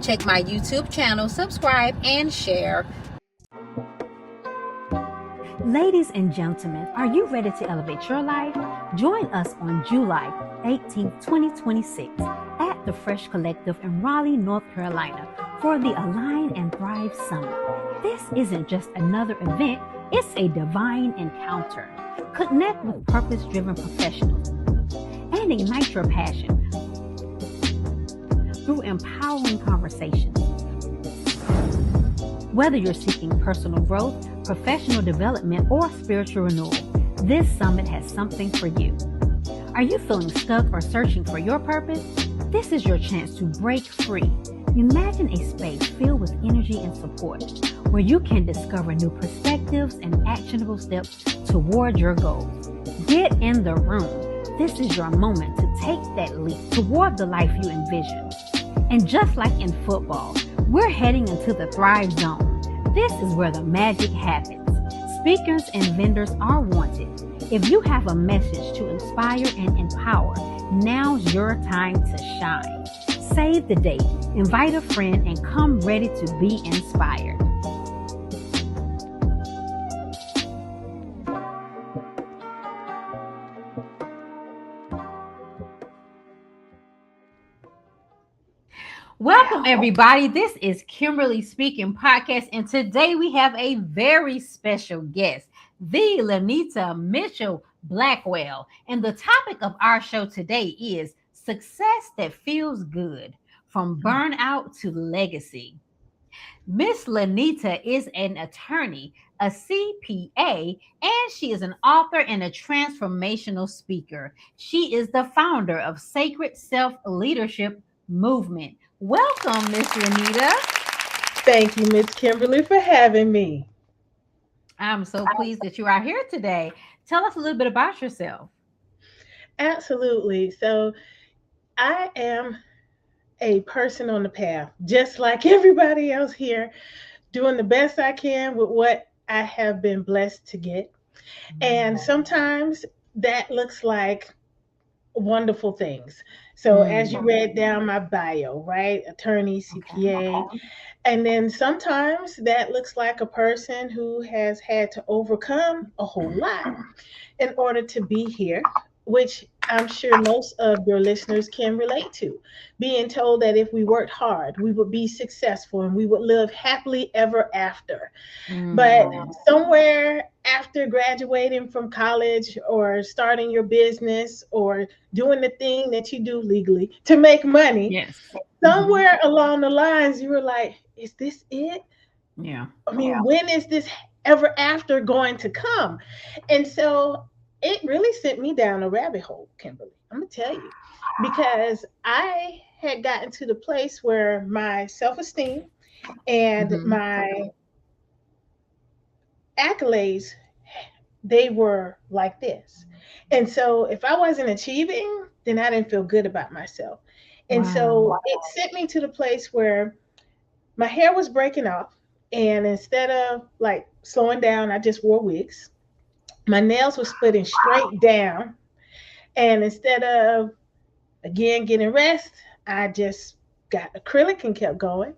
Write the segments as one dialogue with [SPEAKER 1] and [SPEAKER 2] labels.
[SPEAKER 1] Check my YouTube channel, subscribe, and share.
[SPEAKER 2] Ladies and gentlemen, are you ready to elevate your life? Join us on July 18th, 2026 at the Fresh Collective in Raleigh, North Carolina for the Align and Thrive Summit. This isn't just another event, it's a divine encounter. Connect with purpose-driven professionals and ignite your passion through empowering conversations. Whether you're seeking personal growth, professional development, or spiritual renewal, this summit has something for you. Are you feeling stuck or searching for your purpose? This is your chance to break free. Imagine a space filled with energy and support, where you can discover new perspectives and actionable steps toward your goals. Get in the room. This is your moment to take that leap toward the life you envision. And just like in football, we're heading into the Thrive Zone. This is where the magic happens. Speakers and vendors are wanted. If you have a message to inspire and empower, now's your time to shine. Save the date, invite a friend, and come ready to be inspired.
[SPEAKER 1] Welcome, everybody. This is Kimberly Speaking Podcast, and today we have a very special guest, the Lynita Mitchell-Blackwell. And the topic of our show today is success that feels good, from burnout to legacy. Miss Lynita is an attorney, a CPA, and she is an author and a transformational speaker. She is the founder of Sacred Self Leadership Movement. Welcome, Miss Lynita.
[SPEAKER 3] Thank you, Miss Kimberly, for having me.
[SPEAKER 1] I'm so pleased that you are here today. Tell us a little bit about yourself.
[SPEAKER 3] Absolutely. So I am a person on the path, just like everybody else here, doing the best I can with what I have been blessed to get. And sometimes that looks like wonderful things. So as you read down my bio, right? Attorney, CPA. Okay. And then sometimes that looks like a person who has had to overcome a whole lot in order to be here, which I'm sure most of your listeners can relate to. Being told that if we worked hard, we would be successful and we would live happily ever after. But somewhere after graduating from college or starting your business or doing the thing that you do legally to make money, somewhere along the lines, you were like, is this it?
[SPEAKER 1] Yeah.
[SPEAKER 3] I mean, when is this ever after going to come? And so it really sent me down a rabbit hole, Kimberly. I'm going to tell you, because I had gotten to the place where my self-esteem and my accolades, they were like this. And so if I wasn't achieving, then I didn't feel good about myself. And so it sent me to the place where my hair was breaking off. And instead of like slowing down, I just wore wigs. My nails were splitting straight down. And instead of, again, getting rest, I just got acrylic and kept going.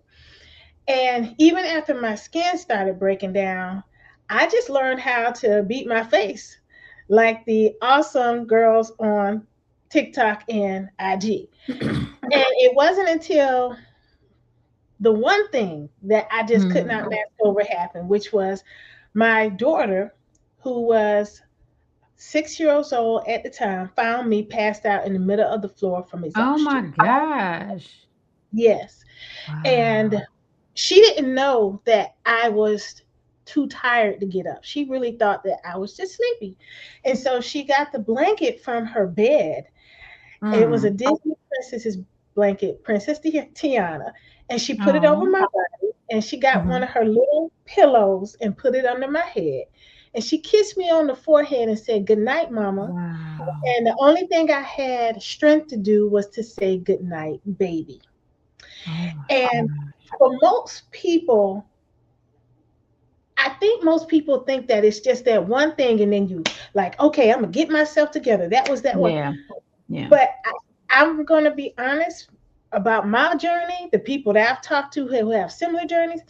[SPEAKER 3] And even after my skin started breaking down, I just learned how to beat my face like the awesome girls on TikTok and IG. And it wasn't until the one thing that I just could not mask over happened, which was my daughter, who was 6 years old at the time, found me passed out in the middle of the floor from exhaustion.
[SPEAKER 1] Oh my gosh.
[SPEAKER 3] Yes. Wow. And she didn't know that I was too tired to get up. She really thought that I was just sleepy. And so she got the blanket from her bed. It was a Disney princess's blanket, Princess Tiana. And she put it over my body. And she got one of her little pillows and put it under my head. And she kissed me on the forehead and said, "Good night, Mama." Wow. And the only thing I had strength to do was to say, "Good night, baby." And for most people, I think most people think that it's just that one thing, and then you like, okay, I'm gonna get myself together. That was that one.
[SPEAKER 1] Yeah.
[SPEAKER 3] But I'm gonna be honest. about my journey, the people that I've talked to who have similar journeys,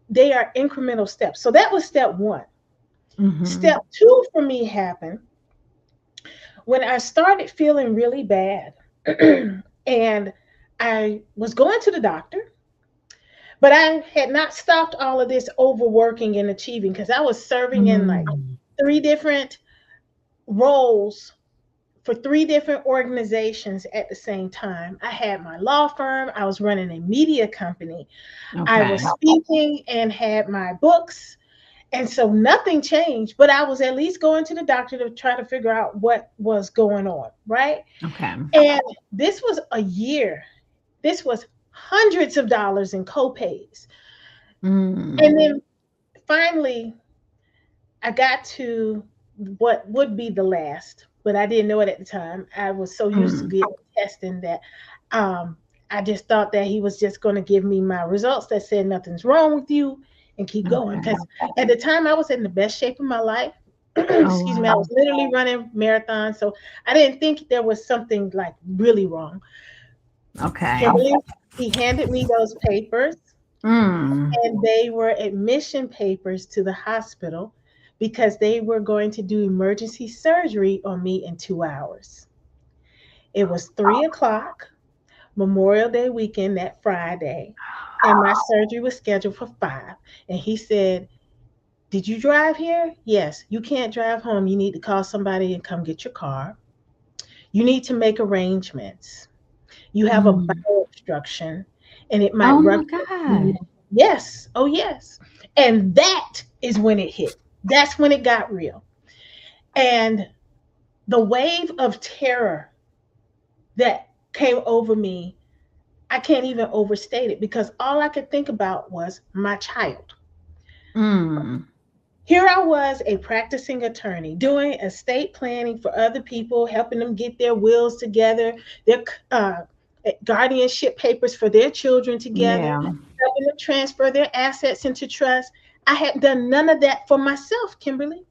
[SPEAKER 3] they are incremental steps. So that was step one. Step two for me happened when I started feeling really bad. And I was going to the doctor, but I had not stopped all of this overworking and achieving because I was serving in like 3 different roles for 3 different organizations at the same time. I had my law firm, I was running a media company, I was speaking and had my books. And so nothing changed, but I was at least going to the doctor to try to figure out what was going on, right?
[SPEAKER 1] Okay.
[SPEAKER 3] And this was a year. This was hundreds of dollars in copays. And then finally, I got to what would be the last, but I didn't know it at the time. I was so used to getting testing that I just thought that he was just going to give me my results that said nothing's wrong with you and keep going. Because at the time I was in the best shape of my life. Excuse me, I was literally running marathons. So I didn't think there was something like really wrong.
[SPEAKER 1] Okay.
[SPEAKER 3] Kimberly, he handed me those papers, and they were admission papers to the hospital because they were going to do emergency surgery on me in 2 hours. It was 3 o'clock, Memorial Day weekend, that Friday, and my surgery was scheduled for 5. And he said, "Did you drive here?" "Yes." "You can't drive home. You need to call somebody and come get your car. You need to make arrangements. You have a bowel obstruction and it might
[SPEAKER 1] Oh my
[SPEAKER 3] rupture."
[SPEAKER 1] God.
[SPEAKER 3] Yes. Oh, yes. And that is when it hit. That's when it got real. And the wave of terror that came over me, I can't even overstate it because all I could think about was my child. Here I was, a practicing attorney, doing estate planning for other people, helping them get their wills together, their guardianship papers for their children together,
[SPEAKER 1] Yeah.
[SPEAKER 3] helping them transfer their assets into trust. I hadn't done none of that for myself, Kimberly,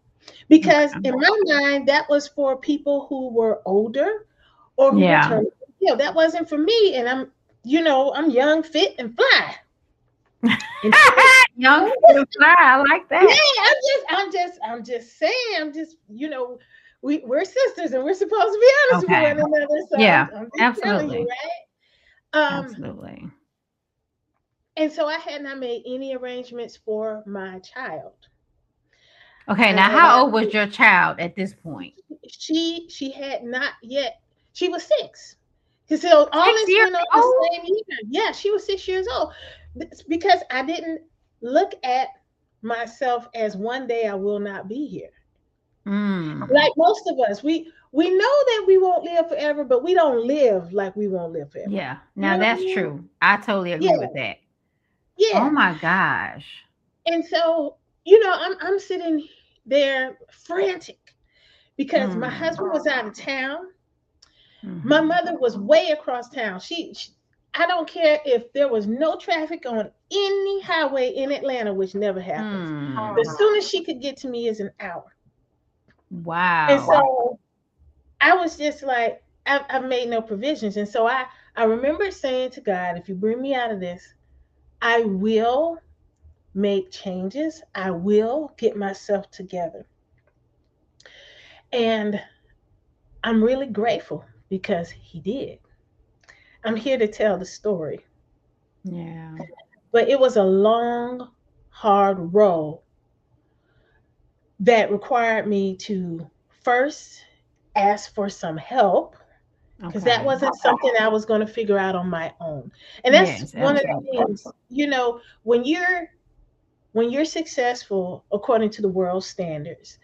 [SPEAKER 3] because in my mind, that was for people who were older or who were terminally ill. That wasn't for me. And I'm young, fit, and fly. And so,
[SPEAKER 1] Young and fly. I like
[SPEAKER 3] yeah,
[SPEAKER 1] that.
[SPEAKER 3] I'm just saying, we're sisters and we're supposed to be honest with
[SPEAKER 1] Okay.
[SPEAKER 3] one another. So
[SPEAKER 1] Yeah.
[SPEAKER 3] I'm just telling you,
[SPEAKER 1] Absolutely.
[SPEAKER 3] right?
[SPEAKER 1] Absolutely.
[SPEAKER 3] And so I had not made any arrangements for my child.
[SPEAKER 1] Okay.
[SPEAKER 3] I
[SPEAKER 1] Now,
[SPEAKER 3] had
[SPEAKER 1] how
[SPEAKER 3] not,
[SPEAKER 1] old was your child at this point?
[SPEAKER 3] she had not yet, she was 6. So all
[SPEAKER 1] 6
[SPEAKER 3] this
[SPEAKER 1] years
[SPEAKER 3] went on the
[SPEAKER 1] old?
[SPEAKER 3] same year. Yeah, she was 6 years old. It's because I didn't look at myself as one day I will not be here. Like most of us, we know that we won't live forever, but we don't live like we won't live forever.
[SPEAKER 1] Yeah.
[SPEAKER 3] You
[SPEAKER 1] Now,
[SPEAKER 3] know what I
[SPEAKER 1] that's
[SPEAKER 3] mean?
[SPEAKER 1] true. I totally agree
[SPEAKER 3] Yeah,
[SPEAKER 1] with that. Oh
[SPEAKER 3] yeah.
[SPEAKER 1] my gosh.
[SPEAKER 3] And so, I'm sitting there frantic because my husband was out of town. My mother was way across town. I don't care if there was no traffic on any highway in Atlanta, which never happens. The soonest she could get to me is an hour. And
[SPEAKER 1] Wow.
[SPEAKER 3] so I was just like, I've made no provisions. And so I remember saying to God, if you bring me out of this, I will make changes. I will get myself together. And I'm really grateful because he did. I'm here to tell the story.
[SPEAKER 1] Yeah.
[SPEAKER 3] But it was a long, hard road that required me to first ask for some help because that
[SPEAKER 1] Okay.
[SPEAKER 3] wasn't something I was going to figure out on my own. And that's
[SPEAKER 1] Yes,
[SPEAKER 3] one of the
[SPEAKER 1] absolutely.
[SPEAKER 3] things, when you're successful according to the world standards,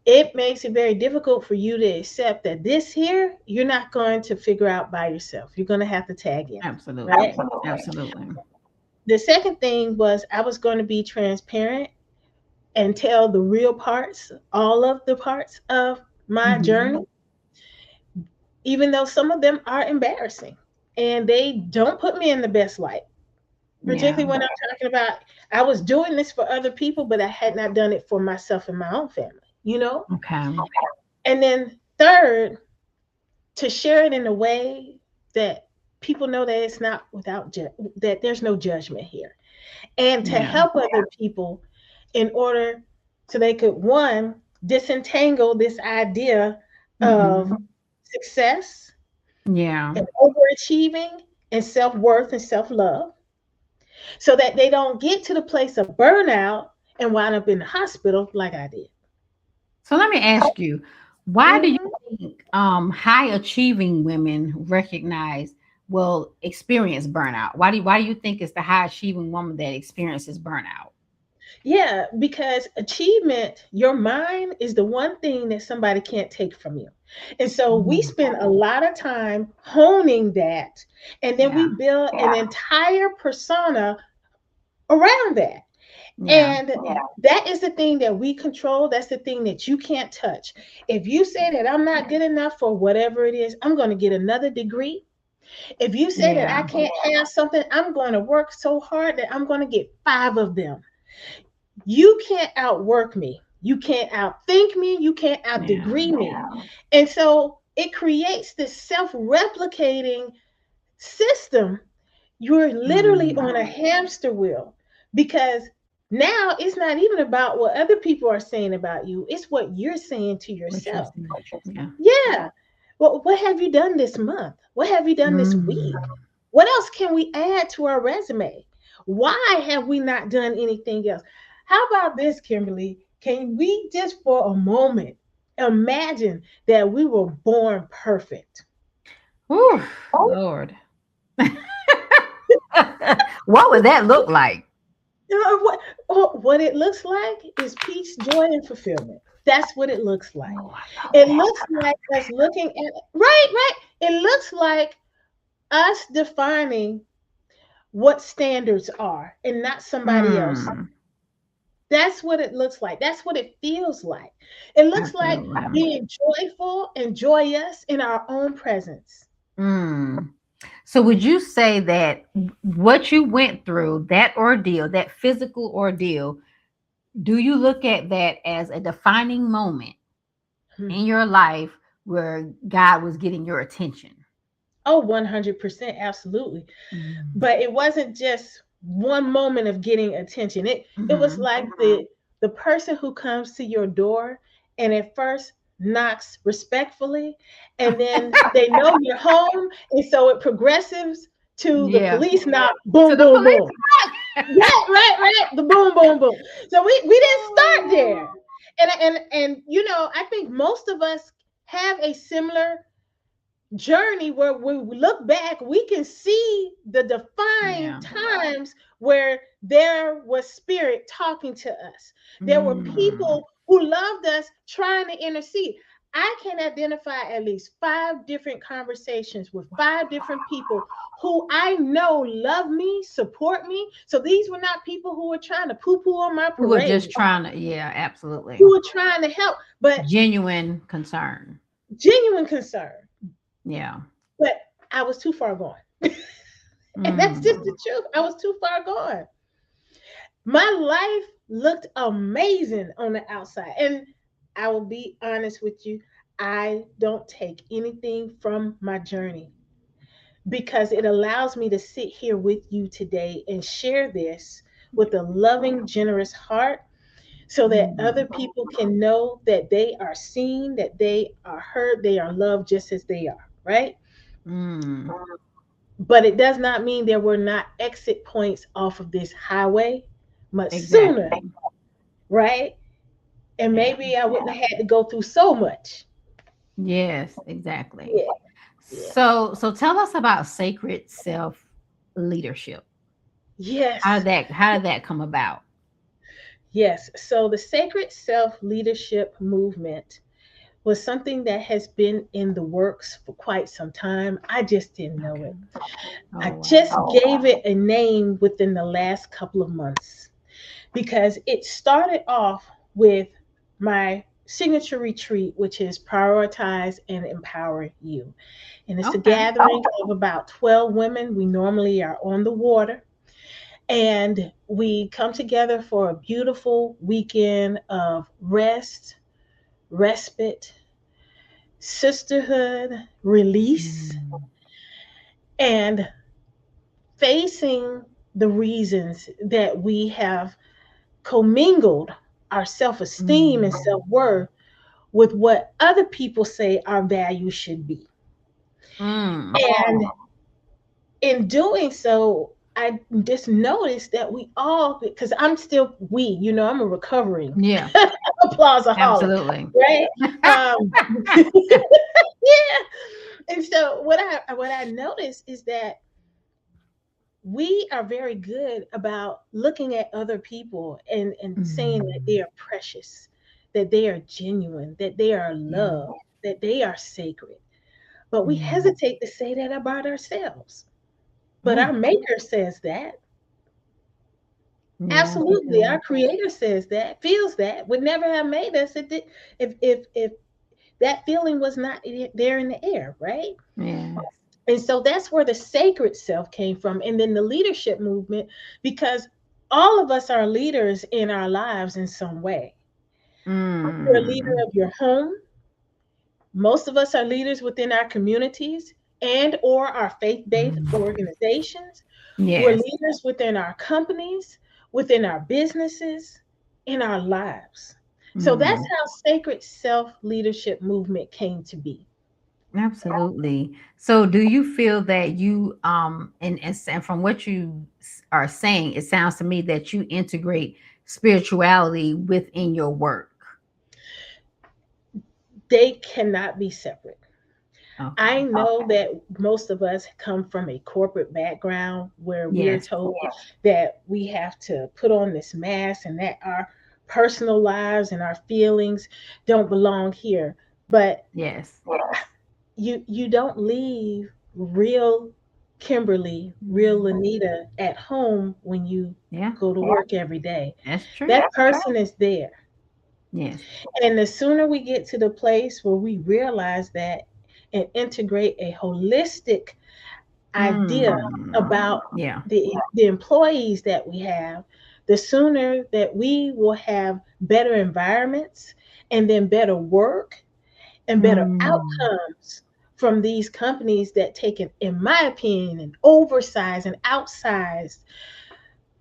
[SPEAKER 3] it makes it very difficult for you to accept that this here you're not going to figure out by yourself. You're going to have to tag in, right?
[SPEAKER 1] Absolutely. Absolutely.
[SPEAKER 3] The second thing was I was going to be transparent and tell the real parts, all of the parts of my journey, even though some of them are embarrassing and they don't put me in the best light.
[SPEAKER 1] Yeah.
[SPEAKER 3] Particularly when I'm talking about I was doing this for other people, but I had not done it for myself and my own family.
[SPEAKER 1] Okay.
[SPEAKER 3] And then third, to share it in a way that people know that it's not that there's no judgment here, and to
[SPEAKER 1] Yeah.
[SPEAKER 3] help other people in order so they could, one, disentangle this idea of
[SPEAKER 1] Mhm.
[SPEAKER 3] success
[SPEAKER 1] Yeah.
[SPEAKER 3] and overachieving and self-worth and self-love, so that they don't get to the place of burnout and wind up in the hospital like I did.
[SPEAKER 1] So let me ask you, why do you
[SPEAKER 3] Mhm.
[SPEAKER 1] think high achieving women experience burnout? Why do you think it's the high achieving woman that experiences burnout?
[SPEAKER 3] Yeah, because achievement, your mind is the one thing that somebody can't take from you. And so we
[SPEAKER 1] Mm,
[SPEAKER 3] spend a lot of time honing that, and then
[SPEAKER 1] yeah.
[SPEAKER 3] we build an entire persona around that.
[SPEAKER 1] Yeah.
[SPEAKER 3] And that is the thing that we control. That's the thing that you can't touch. If you say that I'm not good enough for whatever it is, I'm going to get another degree. If you say that I
[SPEAKER 1] Yeah.
[SPEAKER 3] can't have something, I'm going to work so hard that I'm going to get five of them. You can't outwork me. You can't outthink me. You can't
[SPEAKER 1] Yeah.
[SPEAKER 3] outdegree me. And so it creates this self-replicating system. You're literally
[SPEAKER 1] Mm.
[SPEAKER 3] on a hamster wheel, because now it's not even about what other people are saying about you. It's what you're saying to
[SPEAKER 1] What you're
[SPEAKER 3] yourself.
[SPEAKER 1] saying. Yeah.
[SPEAKER 3] Yeah. Well, what have you done this month? What have you done this week?
[SPEAKER 1] Mm.
[SPEAKER 3] What else can we add to our resume? Why have we not done anything else? How about this, Kimberly? Can we just for a moment imagine that we were born perfect?
[SPEAKER 1] Whew, Lord. What would that look like?
[SPEAKER 3] You know what it looks like is peace, joy, and fulfillment. That's what it looks like.
[SPEAKER 1] Oh, I love
[SPEAKER 3] It
[SPEAKER 1] that.
[SPEAKER 3] looks like us looking at right, right. It looks like us defining what standards are and not somebody else.
[SPEAKER 1] Mm,
[SPEAKER 3] That's what it looks like. That's what it feels like. It looks like
[SPEAKER 1] absolutely.
[SPEAKER 3] being joyful and joyous in our own presence.
[SPEAKER 1] Mm. So would you say that what you went through, that ordeal, that physical ordeal, do you look at that as a defining moment
[SPEAKER 3] Hmm.
[SPEAKER 1] in your life where God was getting your attention?
[SPEAKER 3] Oh, 100%, absolutely.
[SPEAKER 1] Mm.
[SPEAKER 3] But it wasn't just one moment of getting attention. It was
[SPEAKER 1] Mhm.
[SPEAKER 3] like the person who comes to your door and at first knocks respectfully, and then they know you're home, and so it progresses to the
[SPEAKER 1] Yeah.
[SPEAKER 3] police knock,
[SPEAKER 1] To
[SPEAKER 3] boom,
[SPEAKER 1] the
[SPEAKER 3] boom, boom.
[SPEAKER 1] police.
[SPEAKER 3] Right, right, right. The boom, boom, boom. So we didn't start there. And I think most of us have a similar journey where when we look back, we can see the defined
[SPEAKER 1] Yeah.
[SPEAKER 3] times where there was spirit talking to us. There were
[SPEAKER 1] Mm.
[SPEAKER 3] people who loved us trying to intercede. I can identify at least five different conversations with five different people who I know love me, support me. So these were not people who were trying to poo poo on my
[SPEAKER 1] Who were just
[SPEAKER 3] parade,
[SPEAKER 1] trying to, yeah, absolutely.
[SPEAKER 3] who were trying to help, but
[SPEAKER 1] Genuine concern.
[SPEAKER 3] genuine concern.
[SPEAKER 1] Yeah.
[SPEAKER 3] But I was too far gone. And that's just
[SPEAKER 1] Mm.
[SPEAKER 3] the truth. I was too far gone. My life looked amazing on the outside. And I will be honest with you, I don't take anything from my journey because it allows me to sit here with you today and share this with a loving, generous heart so that other
[SPEAKER 1] Mm.
[SPEAKER 3] people can know that they are seen, that they are heard, they are loved just as they are, right?
[SPEAKER 1] Mm.
[SPEAKER 3] But it does not mean there were not exit points off of this highway much sooner,
[SPEAKER 1] Exactly.
[SPEAKER 3] right? And
[SPEAKER 1] Yeah.
[SPEAKER 3] maybe I wouldn't have had to go through so much.
[SPEAKER 1] Yes, exactly.
[SPEAKER 3] Yeah, yeah.
[SPEAKER 1] So tell us about sacred self leadership.
[SPEAKER 3] Yes,
[SPEAKER 1] How did that come about?
[SPEAKER 3] yes. So the sacred self leadership movement was something that has been in the works for quite some time. I just didn't know it.
[SPEAKER 1] Okay. Oh
[SPEAKER 3] I
[SPEAKER 1] wow.
[SPEAKER 3] just gave it a name within the last couple of months because it started off with my signature retreat, which is prioritize and empower you. And it's a
[SPEAKER 1] Okay.
[SPEAKER 3] gathering of about 12 women. We normally are on the water. And we come together for a beautiful weekend of rest, respite, sisterhood, release,
[SPEAKER 1] Mm.
[SPEAKER 3] and facing the reasons that we have commingled our self-esteem and
[SPEAKER 1] Mm.
[SPEAKER 3] self-worth with what other people say our value should be.
[SPEAKER 1] Mm.
[SPEAKER 3] And in doing so, I just noticed that we all, because I'm still I'm a recovering
[SPEAKER 1] Yeah,
[SPEAKER 3] applauseaholic,
[SPEAKER 1] absolutely.
[SPEAKER 3] right? Yeah. And so what I noticed is that we are very good about looking at other people and saying that
[SPEAKER 1] Mm.
[SPEAKER 3] they are precious, that they are genuine, that they are
[SPEAKER 1] Yeah.
[SPEAKER 3] loved, that they are sacred. But we
[SPEAKER 1] Yeah.
[SPEAKER 3] hesitate to say that about ourselves. But
[SPEAKER 1] Yeah.
[SPEAKER 3] our maker says that.
[SPEAKER 1] Yeah. He
[SPEAKER 3] Absolutely.
[SPEAKER 1] does.
[SPEAKER 3] Our creator says that, feels that, would never have made us if that feeling was not there in the air, right?
[SPEAKER 1] Yes.
[SPEAKER 3] And so that's where the sacred self came from. And then the leadership movement, because all of us are leaders in our lives in some way. You're a leader
[SPEAKER 1] Mm.
[SPEAKER 3] of your home. Most of us are leaders within our communities and or our faith-based
[SPEAKER 1] Mm.
[SPEAKER 3] organizations. We're
[SPEAKER 1] Yes.
[SPEAKER 3] leaders within our companies, within our businesses, in our lives. So that's
[SPEAKER 1] Mm.
[SPEAKER 3] how sacred self leadership movement came to be.
[SPEAKER 1] Absolutely. So, do you feel that you and from what you are saying, it sounds to me that you integrate spirituality within your work.
[SPEAKER 3] They cannot be separate. I
[SPEAKER 1] Okay.
[SPEAKER 3] know that most of us come from a corporate background where we're
[SPEAKER 1] Yes.
[SPEAKER 3] told that we have to put on this mask and that our personal lives and our feelings don't belong here. But
[SPEAKER 1] Yes.
[SPEAKER 3] you don't leave real Kimberly, real
[SPEAKER 1] Mm.
[SPEAKER 3] Lynita at home when you
[SPEAKER 1] Yeah,
[SPEAKER 3] go to work every day.
[SPEAKER 1] that's true.
[SPEAKER 3] That person is there.
[SPEAKER 1] Yes.
[SPEAKER 3] And the sooner we get to the place where we realize that and integrate a holistic idea
[SPEAKER 1] Mm.
[SPEAKER 3] about
[SPEAKER 1] Yeah.
[SPEAKER 3] the employees that we have, the sooner that we will have better environments and then better work and better
[SPEAKER 1] Mm.
[SPEAKER 3] outcomes from these companies that take an, in my opinion, an oversized and outsized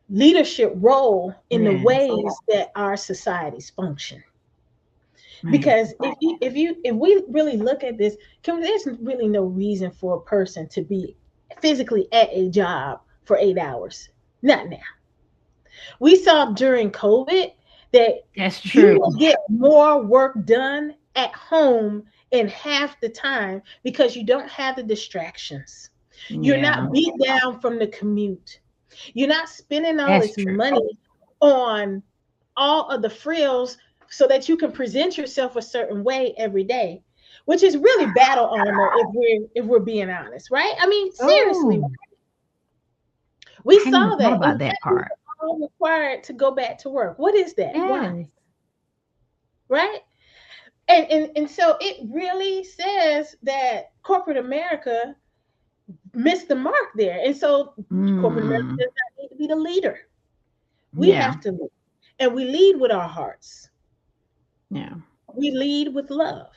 [SPEAKER 3] leadership role in the
[SPEAKER 1] Yes.
[SPEAKER 3] ways that our societies function.
[SPEAKER 1] Man.
[SPEAKER 3] Because if we really look at this, there's really no reason for a person to be physically at a job for 8 hours. Not now. We saw during COVID that
[SPEAKER 1] That's
[SPEAKER 3] you
[SPEAKER 1] true.
[SPEAKER 3] will get more work done at home in half the time because you don't have the distractions. You're
[SPEAKER 1] Yeah,
[SPEAKER 3] not beat down from the commute. You're not spending all
[SPEAKER 1] that's
[SPEAKER 3] this
[SPEAKER 1] true.
[SPEAKER 3] money on all of the frills so that you can present yourself a certain way every day, which is really battle armor if we're being honest, right? I mean, seriously,
[SPEAKER 1] Oh,
[SPEAKER 3] we
[SPEAKER 1] I hadn't even
[SPEAKER 3] saw
[SPEAKER 1] thought
[SPEAKER 3] that, and
[SPEAKER 1] about
[SPEAKER 3] yet
[SPEAKER 1] that
[SPEAKER 3] we
[SPEAKER 1] part.
[SPEAKER 3] were all required to go back to work. What is that? Why?
[SPEAKER 1] Yes.
[SPEAKER 3] Right? And so it really says that corporate America missed the mark there. And so corporate America
[SPEAKER 1] Mm.
[SPEAKER 3] does not need to be the leader. We
[SPEAKER 1] Yeah.
[SPEAKER 3] have to lead. And we lead with our hearts.
[SPEAKER 1] Yeah.
[SPEAKER 3] We lead with love.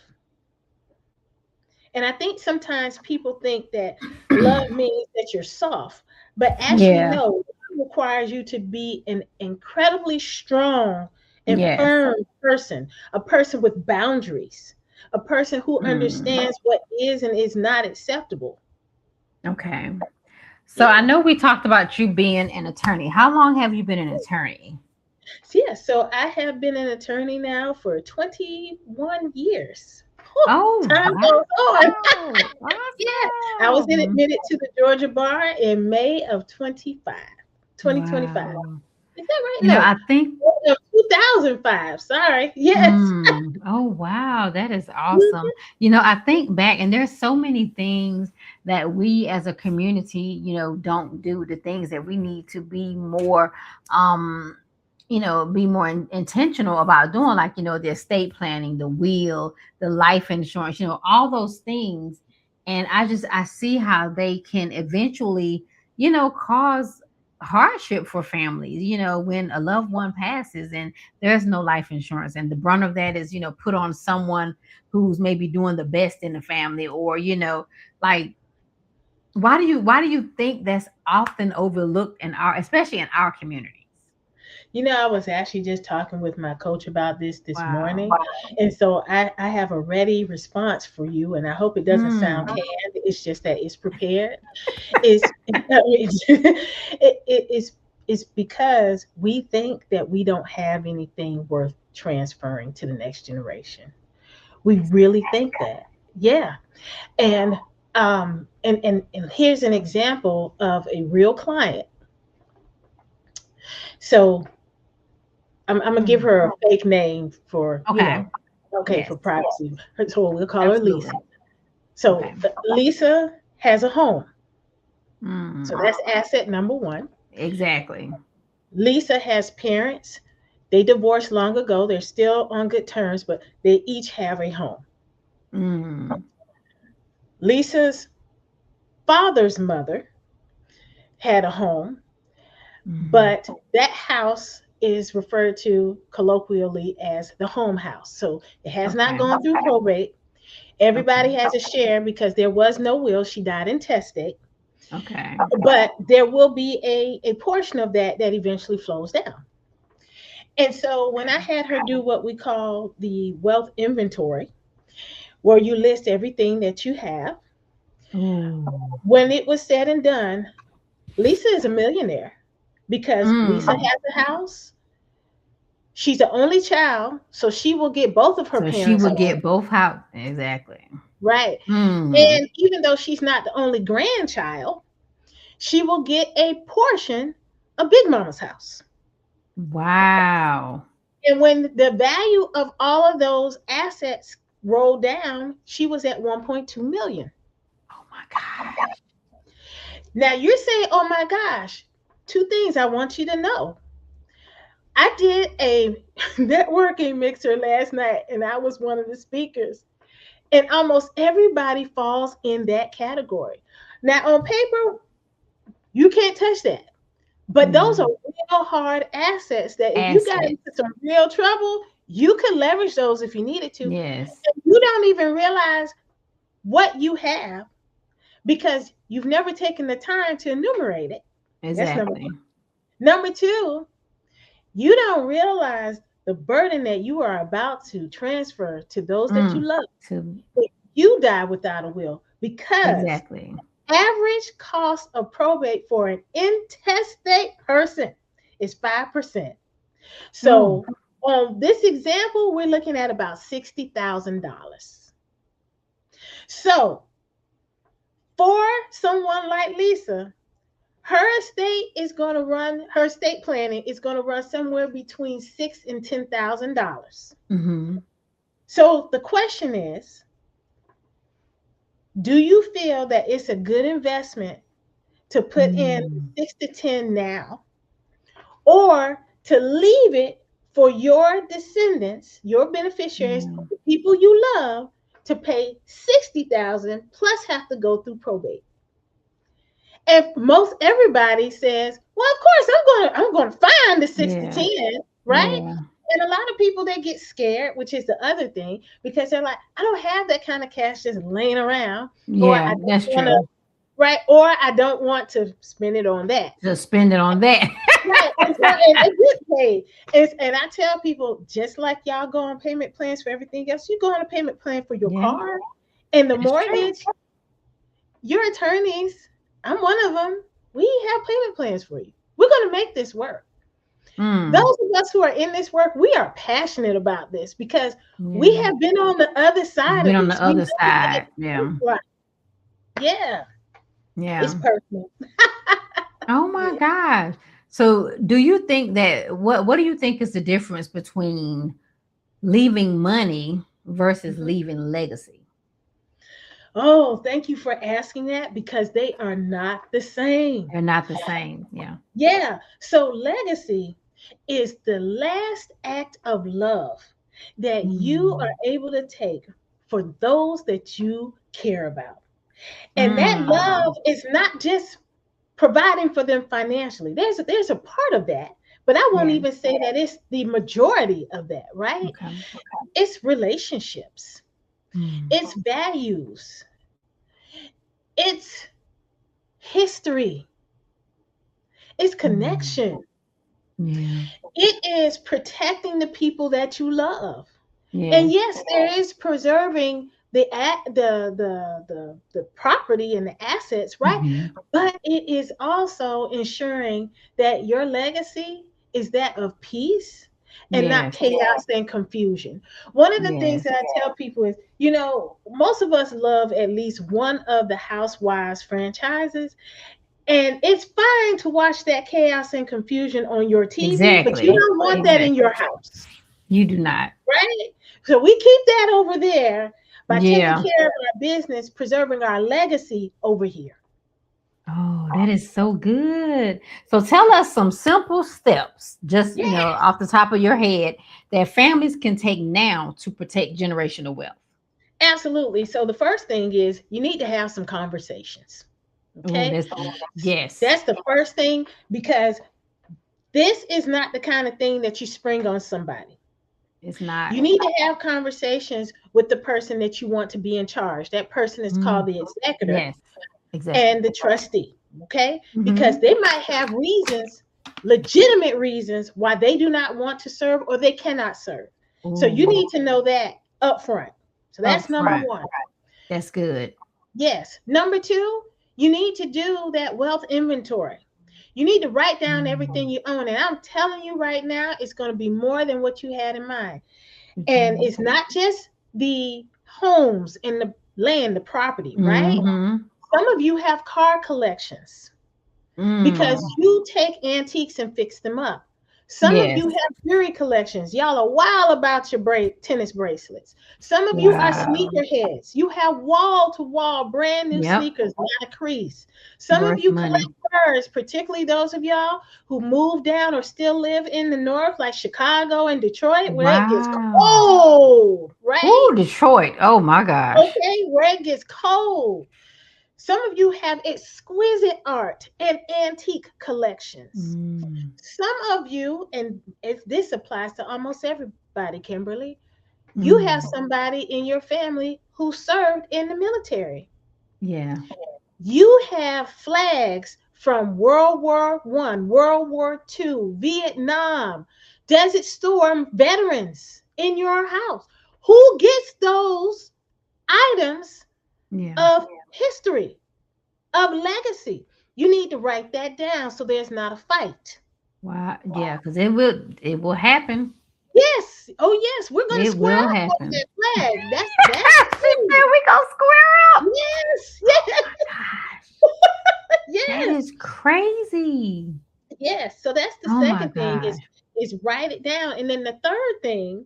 [SPEAKER 3] And I think sometimes people think that love means that you're soft, but actually,
[SPEAKER 1] Yeah.
[SPEAKER 3] no, it requires you to be an incredibly strong and
[SPEAKER 1] Yes.
[SPEAKER 3] firm person, a person with boundaries, a person who
[SPEAKER 1] Mm.
[SPEAKER 3] understands what is and is not acceptable.
[SPEAKER 1] Okay. So I
[SPEAKER 3] Yeah.
[SPEAKER 1] know we talked about you being an attorney. How long have you been an attorney?
[SPEAKER 3] So, yeah, so I have been an attorney now for 21 years. Whew,
[SPEAKER 1] Oh,
[SPEAKER 3] time goes on.
[SPEAKER 1] wow.
[SPEAKER 3] Yeah, I was then
[SPEAKER 1] Awesome.
[SPEAKER 3] admitted to the Georgia bar in May of 2025.
[SPEAKER 1] Wow.
[SPEAKER 3] Is that right?
[SPEAKER 1] You know,
[SPEAKER 3] No,
[SPEAKER 1] I think,
[SPEAKER 3] May of 2005. Sorry. Yes.
[SPEAKER 1] oh, wow, that is awesome. You know, I think back, and there's so many things that we as a community, don't do, the things that we need to be more, um, be more intentional about doing, like, the estate planning, the will, the life insurance, all those things. And I see how they can eventually, cause hardship for families, when a loved one passes and there's no life insurance, and the brunt of that is put on someone who's maybe doing the best in the family, or like Why do you think that's often overlooked in our, especially in our communities?
[SPEAKER 3] I was actually just talking with my coach about this
[SPEAKER 1] Wow.
[SPEAKER 3] morning. And so I have a ready response for you. And I hope it doesn't sound
[SPEAKER 1] Mm.
[SPEAKER 3] canned. It's just that it's prepared. It's because we think that we don't have anything worth transferring to the next generation. We really think that. Yeah. And and here's an example of a real client. So I'm gonna give
[SPEAKER 1] Mm.
[SPEAKER 3] her a fake name for,
[SPEAKER 1] Okay.
[SPEAKER 3] okay,
[SPEAKER 1] Yes.
[SPEAKER 3] for privacy. So we'll call her Lisa.
[SPEAKER 1] Absolutely.
[SPEAKER 3] So
[SPEAKER 1] Okay.
[SPEAKER 3] Lisa has a home. So
[SPEAKER 1] Mm.
[SPEAKER 3] that's asset number one.
[SPEAKER 1] Exactly.
[SPEAKER 3] Lisa has parents. They divorced long ago. They're still on good terms, but they each have a home.
[SPEAKER 1] Mm.
[SPEAKER 3] Lisa's father's mother had a home,
[SPEAKER 1] Mm.
[SPEAKER 3] but that house is referred to colloquially as the home house. So it has not
[SPEAKER 1] Okay.
[SPEAKER 3] gone through probate.
[SPEAKER 1] Okay.
[SPEAKER 3] Everybody has a share because there was no will. She died intestate,
[SPEAKER 1] Okay.
[SPEAKER 3] but there will be a portion of that that eventually flows down. And so when I had her do what we call the wealth inventory, where you list everything that you have,
[SPEAKER 1] Ooh.
[SPEAKER 3] when it was said and done, Lisa is a millionaire because Lisa
[SPEAKER 1] Mm.
[SPEAKER 3] has a house. She's the only child, so she will get both of her
[SPEAKER 1] So she
[SPEAKER 3] parents'
[SPEAKER 1] would
[SPEAKER 3] money,
[SPEAKER 1] get both house. Exactly.
[SPEAKER 3] right?
[SPEAKER 1] Mm.
[SPEAKER 3] And even though she's not the only grandchild, she will get a portion of Big Mama's house.
[SPEAKER 1] Wow.
[SPEAKER 3] And when the value of all of those assets rolled down, she was at 1.2 million.
[SPEAKER 1] Oh my God.
[SPEAKER 3] Now you're saying, oh my gosh, two things I want you to know. I did a networking mixer last night and I was one of the speakers. And almost everybody falls in that category. Now, on paper, you can't touch that. But those are
[SPEAKER 1] Yeah.
[SPEAKER 3] real hard assets that if you got
[SPEAKER 1] Assets.
[SPEAKER 3] into some real trouble, you could leverage those if you needed to.
[SPEAKER 1] Yes.
[SPEAKER 3] And you don't even realize what you have because you've never taken the time to enumerate it. That's number
[SPEAKER 1] Exactly.
[SPEAKER 3] one. Number two, you don't realize the burden that you are about to transfer to those that you
[SPEAKER 1] Mm.
[SPEAKER 3] love
[SPEAKER 1] To
[SPEAKER 3] if you die without a will because
[SPEAKER 1] exactly.
[SPEAKER 3] average cost of probate for an intestate person is 5%.
[SPEAKER 1] Oh.
[SPEAKER 3] So on this example, we're looking at about $60,000. So for someone like Lisa, her estate planning is going to run somewhere between $6,000 and $10,000.
[SPEAKER 1] Mm-hmm.
[SPEAKER 3] So the question is, do you feel that it's a good investment to put in
[SPEAKER 1] Mm.
[SPEAKER 3] 6 to 10 now, or to leave it for your descendants, your beneficiaries,
[SPEAKER 1] Yeah.
[SPEAKER 3] the people you love, to pay 60,000 plus have to go through probate? And most everybody says, well, of course I'm going to find the 6 to
[SPEAKER 1] Yeah.
[SPEAKER 3] 10, right?
[SPEAKER 1] Yeah.
[SPEAKER 3] And a lot of people, they get scared, which is the other thing, because they're like, I don't have that kind of cash just laying around, or I
[SPEAKER 1] Yeah.
[SPEAKER 3] don't
[SPEAKER 1] That's
[SPEAKER 3] want to,
[SPEAKER 1] true.
[SPEAKER 3] right? Or I don't want to spend it on that.
[SPEAKER 1] Just spend it on that.
[SPEAKER 3] Right. And, so, and it get paid. And I tell people, just like y'all go on payment plans for everything else, you go on a payment plan for your
[SPEAKER 1] Yeah.
[SPEAKER 3] car and the
[SPEAKER 1] That's true.
[SPEAKER 3] mortgage. Your attorneys, I'm one of them. We have payment plans for you. We're going to make this work. Those
[SPEAKER 1] Mm.
[SPEAKER 3] of us who are in this work, we are passionate about this because we
[SPEAKER 1] Yeah.
[SPEAKER 3] have been on the other side
[SPEAKER 1] Been
[SPEAKER 3] of
[SPEAKER 1] on the
[SPEAKER 3] this. We know
[SPEAKER 1] other
[SPEAKER 3] what that
[SPEAKER 1] side. Yeah.
[SPEAKER 3] feels like. Yeah, it's
[SPEAKER 1] Yeah.
[SPEAKER 3] personal.
[SPEAKER 1] Oh my
[SPEAKER 3] Yeah.
[SPEAKER 1] gosh. So do you think that what do you think is the difference between leaving money versus
[SPEAKER 3] Mhm.
[SPEAKER 1] leaving legacy?
[SPEAKER 3] Oh, thank you for asking that because they are not the same.
[SPEAKER 1] They're not the same. Yeah.
[SPEAKER 3] Yeah. So legacy is the last act of love that you are
[SPEAKER 1] Mm.
[SPEAKER 3] able to take for those that you care about. And that
[SPEAKER 1] Mm.
[SPEAKER 3] love is not just providing for them financially. There's a part of that, but I won't
[SPEAKER 1] Yeah.
[SPEAKER 3] even say that it's the majority of that, right?
[SPEAKER 1] Okay.
[SPEAKER 3] It's relationships.
[SPEAKER 1] Mm.
[SPEAKER 3] It's values. It's history. It's connection.
[SPEAKER 1] Yeah.
[SPEAKER 3] It is protecting the people that you love.
[SPEAKER 1] Yeah.
[SPEAKER 3] And yes, there is preserving the property and the assets, right?
[SPEAKER 1] Mhm.
[SPEAKER 3] But it is also ensuring that your legacy is that of peace and not
[SPEAKER 1] Yes.
[SPEAKER 3] chaos and confusion. One of the things
[SPEAKER 1] Yes.
[SPEAKER 3] that I tell people is, most of us love at least one of the Housewives franchises, and it's fine to watch that chaos and confusion on your TV, but you
[SPEAKER 1] Exactly.
[SPEAKER 3] don't want that in
[SPEAKER 1] Exactly.
[SPEAKER 3] your house,
[SPEAKER 1] You do not.
[SPEAKER 3] right? So we keep that over there by taking
[SPEAKER 1] Yeah.
[SPEAKER 3] care of our business, preserving our legacy over here.
[SPEAKER 1] Oh, that is so good. So tell us some simple steps, just
[SPEAKER 3] Yeah,
[SPEAKER 1] off the top of your head, that families can take now to protect generational wealth.
[SPEAKER 3] absolutely. So the first thing is you need to have some conversations.
[SPEAKER 1] Oh,
[SPEAKER 3] Okay.
[SPEAKER 1] that's yes.
[SPEAKER 3] That's the first thing, because this is not the kind of thing that you spring on somebody.
[SPEAKER 1] It's not.
[SPEAKER 3] You need to have conversations with the person that you want to be in charge. That person is called
[SPEAKER 1] Mm,
[SPEAKER 3] the executor
[SPEAKER 1] yes, exactly.
[SPEAKER 3] and the trustee. Okay. Because
[SPEAKER 1] Hmm.
[SPEAKER 3] they might have reasons, legitimate reasons, why they do not want to serve or they cannot serve. So you
[SPEAKER 1] Oh,
[SPEAKER 3] need to know that up front. So
[SPEAKER 1] up
[SPEAKER 3] that's number
[SPEAKER 1] front.
[SPEAKER 3] one.
[SPEAKER 1] That's good.
[SPEAKER 3] Yes. Number two, you need to do that wealth inventory. You need to write down everything
[SPEAKER 1] Mm,
[SPEAKER 3] you own. And I'm telling you right now, it's going to be more than what you had in mind. And
[SPEAKER 1] mhm.
[SPEAKER 3] it's not just the homes and the land, the property, right?
[SPEAKER 1] Mhm.
[SPEAKER 3] Some of you have car collections because
[SPEAKER 1] Mm,
[SPEAKER 3] you take antiques and fix them up. Some of you
[SPEAKER 1] yes.
[SPEAKER 3] have jewelry collections. Y'all are wild about your tennis bracelets. Some of you are
[SPEAKER 1] Wow.
[SPEAKER 3] sneakerheads. You have wall to wall brand new
[SPEAKER 1] Yep.
[SPEAKER 3] sneakers, not a crease. Some of
[SPEAKER 1] Worth
[SPEAKER 3] you collect
[SPEAKER 1] money.
[SPEAKER 3] furs, particularly those of y'all who moved down or still live in the north, like Chicago and Detroit, where it gets
[SPEAKER 1] Wow.
[SPEAKER 3] cold, right?
[SPEAKER 1] Ooh, Detroit. Oh my gosh.
[SPEAKER 3] Okay, where it gets cold. Some of you have exquisite art and antique collections.
[SPEAKER 1] Mm,
[SPEAKER 3] Some of you, and if this applies to almost everybody, Kimberly, you have
[SPEAKER 1] mm,
[SPEAKER 3] somebody in your family who served in the military.
[SPEAKER 1] yeah.
[SPEAKER 3] You have flags from World War I, World War II, Vietnam, Desert Storm veterans in your house. Who gets those items
[SPEAKER 1] Yeah.
[SPEAKER 3] of history, of legacy? You need to write that down so there's not a fight.
[SPEAKER 1] Wow. Yeah, because it will happen.
[SPEAKER 3] Yes. Oh, yes. We're going to
[SPEAKER 1] It
[SPEAKER 3] square
[SPEAKER 1] will
[SPEAKER 3] up over
[SPEAKER 1] happen.
[SPEAKER 3] that flag. That's
[SPEAKER 1] She
[SPEAKER 3] true.
[SPEAKER 1] said we gonna square up.
[SPEAKER 3] Yes.
[SPEAKER 1] Gosh, that
[SPEAKER 3] Yes.
[SPEAKER 1] is crazy.
[SPEAKER 3] Yes. So that's the
[SPEAKER 1] Oh my
[SPEAKER 3] second thing
[SPEAKER 1] gosh.
[SPEAKER 3] is write it down. And then the third thing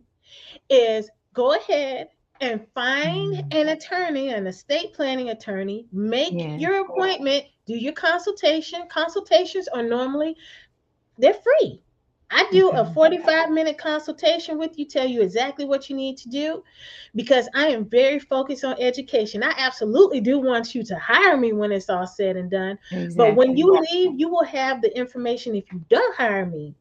[SPEAKER 3] is go ahead and find
[SPEAKER 1] Mm,
[SPEAKER 3] an attorney, an estate planning attorney, make
[SPEAKER 1] yeah.
[SPEAKER 3] your appointment, do your consultation. Consultations are normally, they're free. I do a
[SPEAKER 1] Okay.
[SPEAKER 3] 45-minute consultation with you, tell you exactly what you need to do, because I am very focused on education. I absolutely do want you to hire me when it's all said and done. But when
[SPEAKER 1] Exactly.
[SPEAKER 3] you leave, you will have the information, if you don't hire me,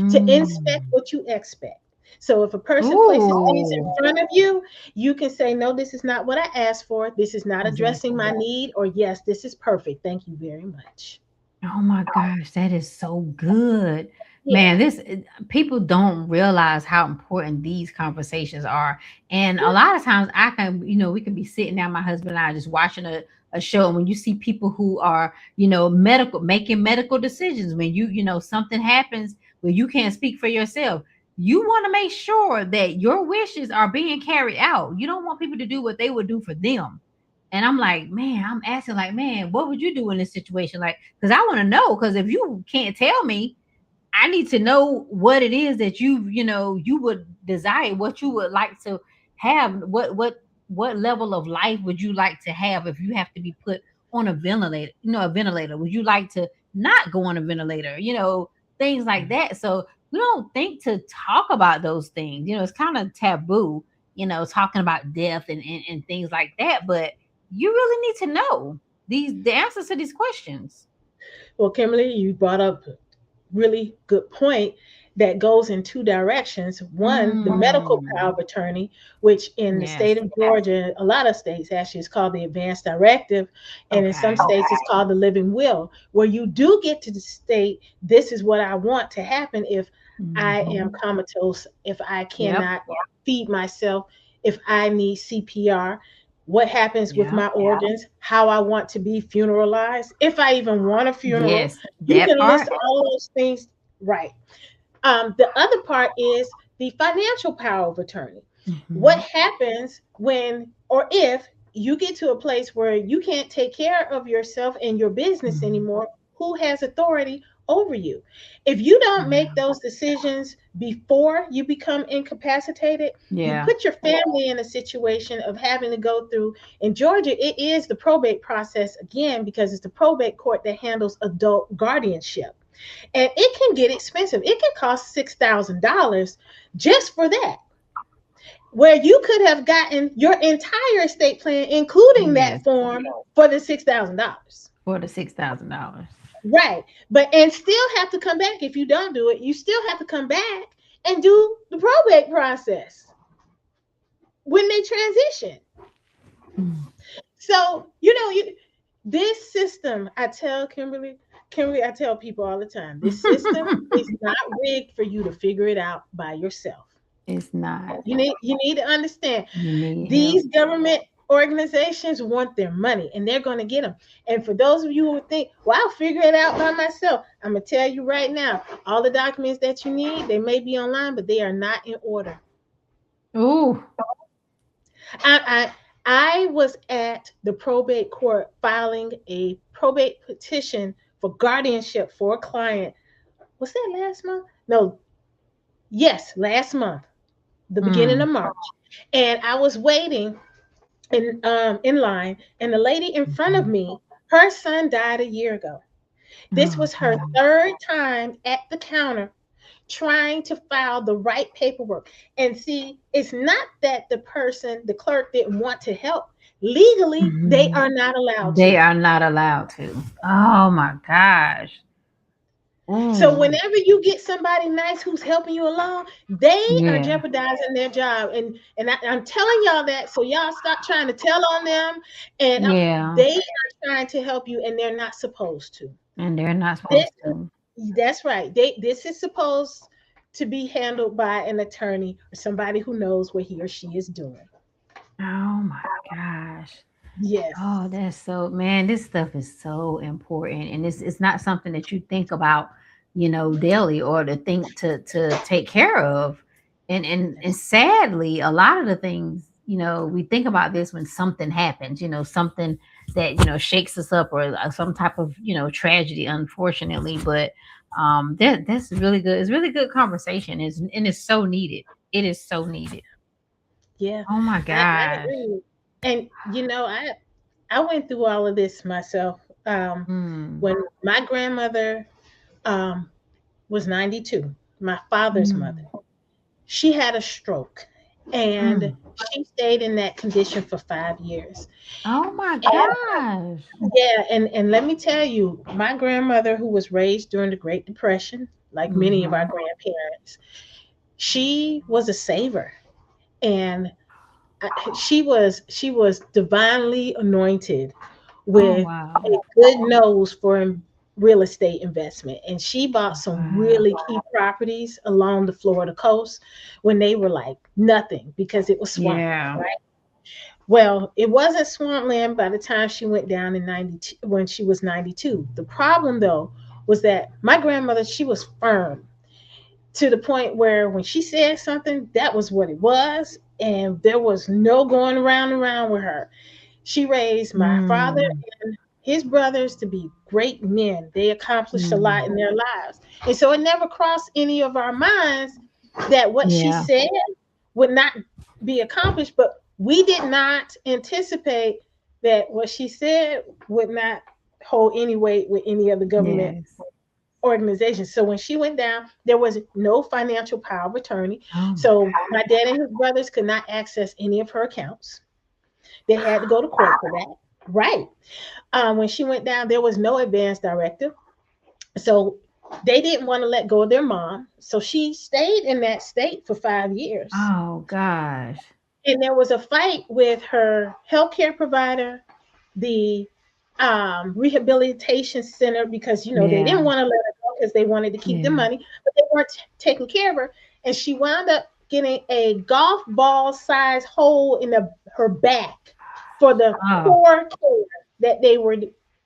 [SPEAKER 3] to inspect
[SPEAKER 1] Mm.
[SPEAKER 3] what you expect. So if a person places things in
[SPEAKER 1] Ooh.
[SPEAKER 3] front of you, you can say, no, this is not what I asked for. This is not addressing
[SPEAKER 1] Exactly.
[SPEAKER 3] my need, or yes, this is perfect. Thank you very much.
[SPEAKER 1] Oh my gosh, that is so good.
[SPEAKER 3] Yeah.
[SPEAKER 1] Man, people don't realize how important these conversations are. And a lot of times we can be sitting down, my husband and I just watching a show. And when you see people who are, making medical decisions, when something happens where you can't speak for yourself, you want to make sure that your wishes are being carried out. You don't want people to do what they would do for them. And I'm like, man, I'm asking, like, man, what would you do in this situation? Like, because I want to know. Because if you can't tell me, I need to know what it is that you would desire, what you would like to have. What level of life would you like to have if you have to be put on a ventilator? A ventilator. Would you like to not go on a ventilator? Things like that. So we don't think to talk about those things. It's kind of taboo. Talking about death and things like that. But you really need to know the answers to these questions.
[SPEAKER 3] Well, Kimberly, you brought up a really good point. that goes in two directions. One, the medical power of attorney, which in the
[SPEAKER 1] Yes.
[SPEAKER 3] state of Georgia, a lot of states actually, is called the advance directive. And in some
[SPEAKER 1] Okay.
[SPEAKER 3] states, it's called the living will, where you do get to state, this is what I want to happen if I am comatose, if I
[SPEAKER 1] Yep.
[SPEAKER 3] cannot feed myself, if I need CPR, what happens with
[SPEAKER 1] Yep.
[SPEAKER 3] my organs, how I want to be funeralized, if I even want a funeral.
[SPEAKER 1] Yes.
[SPEAKER 3] You
[SPEAKER 1] That
[SPEAKER 3] can list
[SPEAKER 1] part.
[SPEAKER 3] all those things, right? The other part is the financial power of attorney. What
[SPEAKER 1] Mhm.
[SPEAKER 3] happens when or if you get to a place where you can't take care of yourself and your business
[SPEAKER 1] Mhm.
[SPEAKER 3] anymore? Who has authority over you? If you don't
[SPEAKER 1] Yeah.
[SPEAKER 3] make those decisions before you become incapacitated, you
[SPEAKER 1] Yeah.
[SPEAKER 3] put your family in a situation of having to go through. In Georgia, it is the probate process again, because it's the probate court that handles adult guardianship. And it can get expensive. It can cost $6,000 just for that, where you could have gotten your entire estate plan, including
[SPEAKER 1] Yes.
[SPEAKER 3] that form, for the $6,000.
[SPEAKER 1] For the $6,000.
[SPEAKER 3] Right. But and still have to come back. If you don't do it, you still have to come back and do the probate process when they transition.
[SPEAKER 1] Mm.
[SPEAKER 3] So, this system, I tell Kimberly, I tell people all the time, this system is not rigged for you to figure it out by yourself.
[SPEAKER 1] It's not.
[SPEAKER 3] You need to understand,
[SPEAKER 1] You need help.
[SPEAKER 3] these government organizations want their money and they're going to get them. And for those of you who think, well, I'll figure it out by myself, I'm going to tell you right now, all the documents that you need, they may be online, but they are not in order.
[SPEAKER 1] Ooh.
[SPEAKER 3] I I was at the probate court filing a probate petition for guardianship for a client. Was that last month? No, yes, last month, the beginning of
[SPEAKER 1] Mm.
[SPEAKER 3] March. And I was waiting in line, and the lady in front of
[SPEAKER 1] Mhm.
[SPEAKER 3] me, her son died a year ago. This
[SPEAKER 1] Oh
[SPEAKER 3] was her
[SPEAKER 1] God.
[SPEAKER 3] third time at the counter trying to file the right paperwork. And see, it's not that the clerk, didn't want to help. Legally, they
[SPEAKER 1] Mhm.
[SPEAKER 3] are not allowed
[SPEAKER 1] They
[SPEAKER 3] to.
[SPEAKER 1] are not allowed to. Oh my gosh.
[SPEAKER 3] So
[SPEAKER 1] Ooh.
[SPEAKER 3] whenever you get somebody nice who's helping you along, they are
[SPEAKER 1] Yeah.
[SPEAKER 3] jeopardizing their job. I'm telling y'all that, so y'all stop trying to tell on them. And
[SPEAKER 1] Yeah.
[SPEAKER 3] they are trying to help you, and they're not supposed to.
[SPEAKER 1] And they're not
[SPEAKER 3] This
[SPEAKER 1] supposed to.
[SPEAKER 3] That's right. This is supposed to be handled by an attorney or somebody who knows what he or she is doing.
[SPEAKER 1] Oh my gosh.
[SPEAKER 3] Yes.
[SPEAKER 1] Oh, that's so, man, this stuff is so important. And it's not something that you think about, daily, or to think to take care of. And sadly, a lot of the things, we think about this when something happens, something that, shakes us up, or some type of, tragedy, unfortunately. But that's really good. It's really good conversation. And it's so needed. It is so needed.
[SPEAKER 3] Yeah.
[SPEAKER 1] Oh my
[SPEAKER 3] I
[SPEAKER 1] gosh.
[SPEAKER 3] agree. And I went through all of this myself.
[SPEAKER 1] Mm,
[SPEAKER 3] When my grandmother um, was 92, my father's mother,
[SPEAKER 1] mm,
[SPEAKER 3] she had a stroke, and
[SPEAKER 1] mm.
[SPEAKER 3] she stayed in that condition for 5 years.
[SPEAKER 1] Oh my
[SPEAKER 3] And
[SPEAKER 1] gosh.
[SPEAKER 3] yeah, and let me tell you, my grandmother, who was raised during the Great Depression, like many of our
[SPEAKER 1] Mhm.
[SPEAKER 3] grandparents, she was a saver, and she was divinely anointed
[SPEAKER 1] Oh
[SPEAKER 3] with
[SPEAKER 1] wow.
[SPEAKER 3] a good nose for real estate investment, and she bought some
[SPEAKER 1] Wow.
[SPEAKER 3] really key properties along the Florida coast when they were like nothing, because it was swampland,
[SPEAKER 1] Yeah.
[SPEAKER 3] right? Well, it wasn't swampland by the time she went down in 92, when she was 92. The problem though was that my grandmother, she was firm to the point where when she said something, that was what it was, and there was no going around with her. She raised my father
[SPEAKER 1] Mm.
[SPEAKER 3] and his brothers to be great men. They accomplished a lot
[SPEAKER 1] Mm.
[SPEAKER 3] in their lives. And so it never crossed any of our minds that what she
[SPEAKER 1] Yeah.
[SPEAKER 3] said would not be accomplished, but we did not anticipate that what she said would not hold any weight with any of the government
[SPEAKER 1] Yes.
[SPEAKER 3] organizations. So when she went down, there was no financial power of attorney.
[SPEAKER 1] Oh my
[SPEAKER 3] So my dad and his brothers could not access any of her accounts. They had to go to court for that. Right. When she went down, there was no advance directive. So They didn't want to let go of their mom. So she stayed in that state for 5 years.
[SPEAKER 1] Oh gosh.
[SPEAKER 3] And there was a fight with her healthcare provider, the rehabilitation center, because they didn't
[SPEAKER 1] Yeah.
[SPEAKER 3] want to let her go because they wanted to keep the
[SPEAKER 1] Yeah.
[SPEAKER 3] money, but they weren't taking care of her. And she wound up getting a golf ball size hole in her back for the
[SPEAKER 1] Oh.
[SPEAKER 3] poor care that they were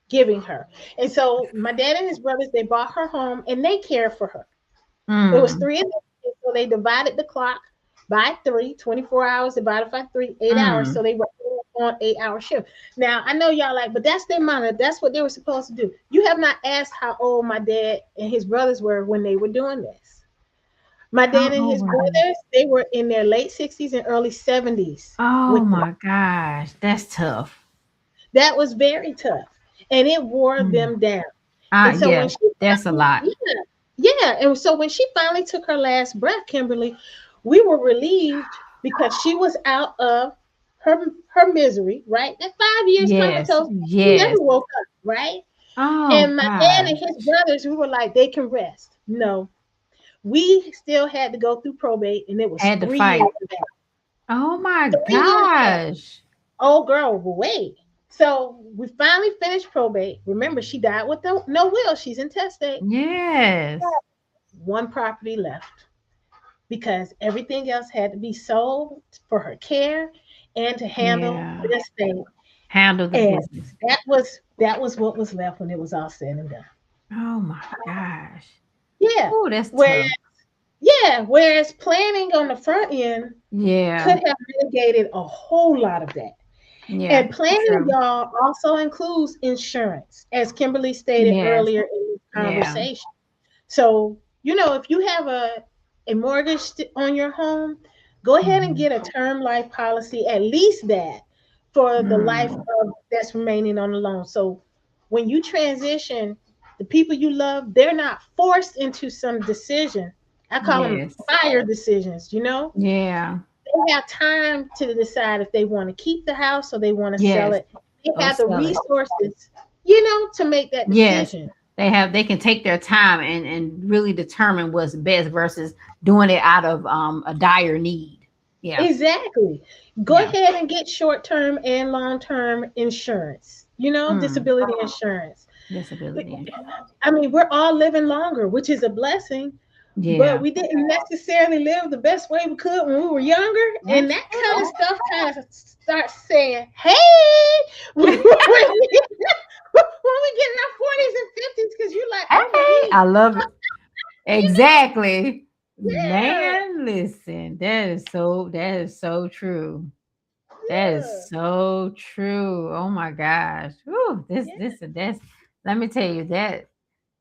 [SPEAKER 3] giving her. And so my dad and his brothers, they bought her home and they cared for her. It was
[SPEAKER 1] Mm.
[SPEAKER 3] three of them, so they divided the clock by three, 24 hours divided by three, 8 hours. So
[SPEAKER 1] Mm.
[SPEAKER 3] they were on 8 hour shift. Now I know y'all like, but that's their mama. That's what they were supposed to do. You have not asked how old my dad and his brothers were when they were doing this. My
[SPEAKER 1] How
[SPEAKER 3] dad and
[SPEAKER 1] old
[SPEAKER 3] his
[SPEAKER 1] were they?
[SPEAKER 3] brothers, they were in their late 60s and early 70s
[SPEAKER 1] Oh
[SPEAKER 3] with this.
[SPEAKER 1] my gosh, that's tough.
[SPEAKER 3] That was very tough. And it wore
[SPEAKER 1] Mm.
[SPEAKER 3] them down. And so
[SPEAKER 1] Yeah,
[SPEAKER 3] when she
[SPEAKER 1] that's a
[SPEAKER 3] finally,
[SPEAKER 1] lot.
[SPEAKER 3] yeah, yeah. And so when she finally took her last breath, Kimberly, we were relieved because she was out of her misery, right? That 5 years
[SPEAKER 1] Yes,
[SPEAKER 3] comatose, she never
[SPEAKER 1] yes.
[SPEAKER 3] woke up, right?
[SPEAKER 1] Oh
[SPEAKER 3] And my dad and his
[SPEAKER 1] gosh.
[SPEAKER 3] brothers, we were like, they can rest. No, we still had to go through probate, and it was
[SPEAKER 1] Had to
[SPEAKER 3] 3 years
[SPEAKER 1] fight.
[SPEAKER 3] of that.
[SPEAKER 1] Oh my
[SPEAKER 3] 3 years of that.
[SPEAKER 1] gosh.
[SPEAKER 3] Oh, girl, wait. So we finally finished probate. Remember, she died with no will. She's intestate.
[SPEAKER 1] Yes.
[SPEAKER 3] One property left because everything else had to be sold for her care and to handle
[SPEAKER 1] Yeah.
[SPEAKER 3] the estate.
[SPEAKER 1] Handle the
[SPEAKER 3] And
[SPEAKER 1] business.
[SPEAKER 3] that was what was left when it was all said and done.
[SPEAKER 1] Oh my gosh.
[SPEAKER 3] Yeah.
[SPEAKER 1] Oh, that's
[SPEAKER 3] Whereas,
[SPEAKER 1] tough.
[SPEAKER 3] whereas planning on the front end
[SPEAKER 1] Yeah.
[SPEAKER 3] could have mitigated a whole lot of that.
[SPEAKER 1] Yeah.
[SPEAKER 3] And planning,
[SPEAKER 1] True.
[SPEAKER 3] y'all, also includes insurance, as Kimberly stated
[SPEAKER 1] Yes.
[SPEAKER 3] earlier in this
[SPEAKER 1] Yeah.
[SPEAKER 3] conversation. So, if you have a mortgage on your home, go ahead and
[SPEAKER 1] Mhm.
[SPEAKER 3] get a term life policy, at least that, for the life
[SPEAKER 1] Mm.
[SPEAKER 3] of that's remaining on the loan. So when you transition, the people you love, they're not forced into some decision. I call them
[SPEAKER 1] Yes.
[SPEAKER 3] fire decisions.
[SPEAKER 1] Yeah.
[SPEAKER 3] They have time to decide if they want to keep the house or they want to sell
[SPEAKER 1] Yes.
[SPEAKER 3] it. They
[SPEAKER 1] Or
[SPEAKER 3] have the
[SPEAKER 1] sell it.
[SPEAKER 3] resources, to make that
[SPEAKER 1] Yes.
[SPEAKER 3] decision.
[SPEAKER 1] They can take their time and really determine what's best versus doing it out of a dire need. Yeah.
[SPEAKER 3] Exactly. Go
[SPEAKER 1] Yeah.
[SPEAKER 3] ahead and get short-term and long-term insurance,
[SPEAKER 1] Mm.
[SPEAKER 3] disability insurance.
[SPEAKER 1] Disability insurance.
[SPEAKER 3] I mean, we're all living longer, which is a blessing, but
[SPEAKER 1] Yeah.
[SPEAKER 3] we didn't necessarily live the best way we could when we were younger. And that kind of
[SPEAKER 1] Absolutely.
[SPEAKER 3] stuff kind of starts saying, hey, when we get in our 40s and 50s, because you're like,
[SPEAKER 1] Hey,
[SPEAKER 3] oh, me.
[SPEAKER 1] I love it.
[SPEAKER 3] You know,
[SPEAKER 1] Exactly.
[SPEAKER 3] yeah,
[SPEAKER 1] Man, listen, that is so true. That is
[SPEAKER 3] yeah,
[SPEAKER 1] so true. Oh my gosh. Whew,
[SPEAKER 3] yeah,
[SPEAKER 1] that's let me tell you that